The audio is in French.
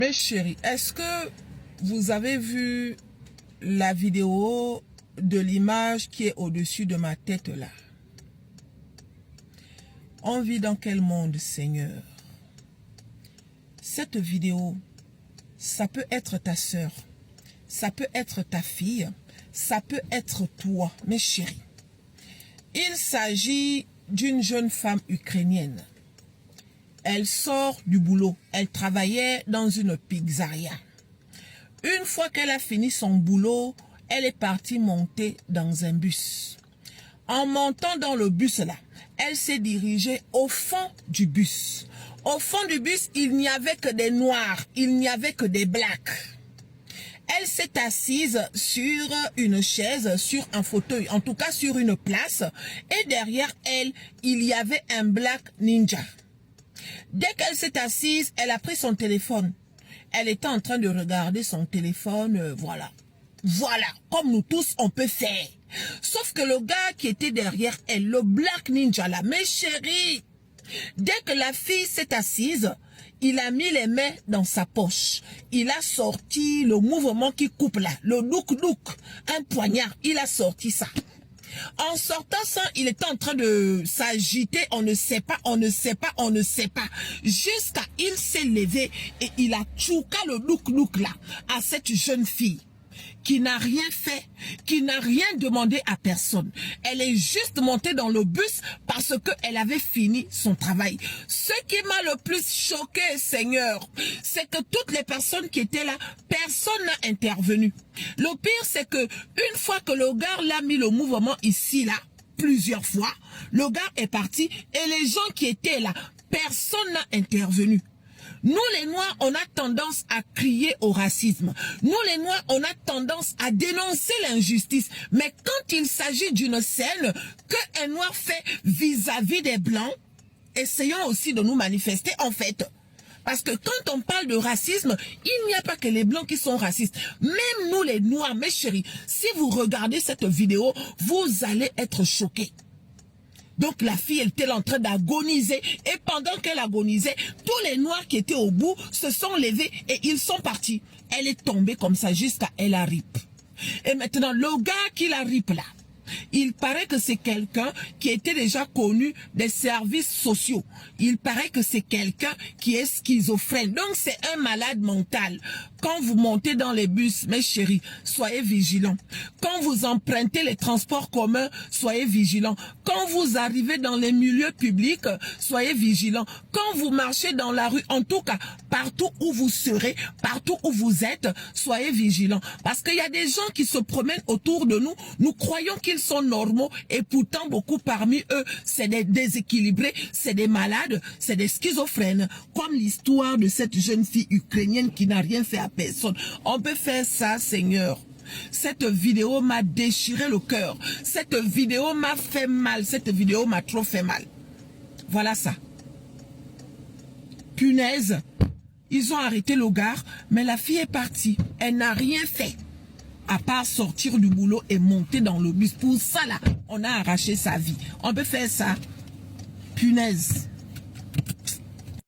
Mes chéris, est-ce que vous avez vu la vidéo de l'image qui est au-dessus de ma tête là? On vit dans quel monde, Seigneur? Cette vidéo, ça peut être ta sœur, ça peut être ta fille, ça peut être toi, mes chéris. Il s'agit d'une jeune femme ukrainienne. Elle sort du boulot. Elle travaillait dans une pizzeria. Une fois qu'elle a fini son boulot, elle est partie monter dans un bus. En montant dans le bus là, elle s'est dirigée au fond du bus. Au fond du bus, il n'y avait que des noirs, il n'y avait que des blacks. Elle s'est assise sur une chaise, sur un fauteuil, en tout cas sur une place. Et derrière elle, il y avait un black ninja. Dès qu'elle s'est assise, elle a pris son téléphone. Elle était en train de regarder son téléphone, voilà. Voilà, comme nous tous, on peut faire. Sauf que le gars qui était derrière elle, le Black Ninja là, mes chéris, dès que la fille s'est assise, il a mis les mains dans sa poche. Il a sorti le mouvement qui coupe là, le look, un poignard, il a sorti ça. En sortant ça, il était en train de s'agiter, on ne sait pas, jusqu'à il s'est levé et il a tchouka le look là à cette jeune fille qui n'a rien fait, qui n'a rien demandé à personne. Elle est juste montée dans le bus parce qu'elle avait fini son travail. Ce qui m'a le plus choqué, Seigneur, c'est que toutes les personnes qui étaient là, personne n'a intervenu. Le pire, c'est que une fois que le gars l'a mis le mouvement ici, là, plusieurs fois, le gars est parti et les gens qui étaient là, personne n'a intervenu. Nous les Noirs, on a tendance à crier au racisme. Nous les Noirs, on a tendance à dénoncer l'injustice. Mais quand il s'agit d'une scène qu'un Noir fait vis-à-vis des Blancs, essayons aussi de nous manifester en fait. Parce que quand on parle de racisme, il n'y a pas que les Blancs qui sont racistes. Même nous les Noirs, mes chéris, si vous regardez cette vidéo, vous allez être choqués. Donc la fille, elle était en train d'agoniser. Et pendant qu'elle agonisait, tous les Noirs qui étaient au bout se sont levés et ils sont partis. Elle est tombée comme ça jusqu'à elle a rip. Et maintenant, le gars qui la rip là, il paraît que c'est quelqu'un qui était déjà connu des services sociaux. Il paraît que c'est quelqu'un qui est schizophrène. Donc c'est un malade mental. Quand vous montez dans les bus, mes chéris, soyez vigilants. Quand vous empruntez les transports communs, soyez vigilants. Quand vous arrivez dans les milieux publics, soyez vigilants. Quand vous marchez dans la rue, en tout cas, partout où vous serez, partout où vous êtes, soyez vigilants. Parce qu'il y a des gens qui se promènent autour de nous. Nous croyons qu'ils sont normaux et pourtant beaucoup parmi eux, c'est des déséquilibrés, c'est des malades, c'est des schizophrènes. Comme l'histoire de cette jeune fille ukrainienne qui n'a rien fait à personne. On peut faire ça, Seigneur. Cette vidéo m'a déchiré le cœur. Cette vidéo m'a fait mal. Cette vidéo m'a trop fait mal. Voilà ça. Punaise. Ils ont arrêté le gars, mais la fille est partie. Elle n'a rien fait. À part sortir du boulot et monter dans le bus. Pour ça là, on a arraché sa vie. On peut faire ça. Punaise.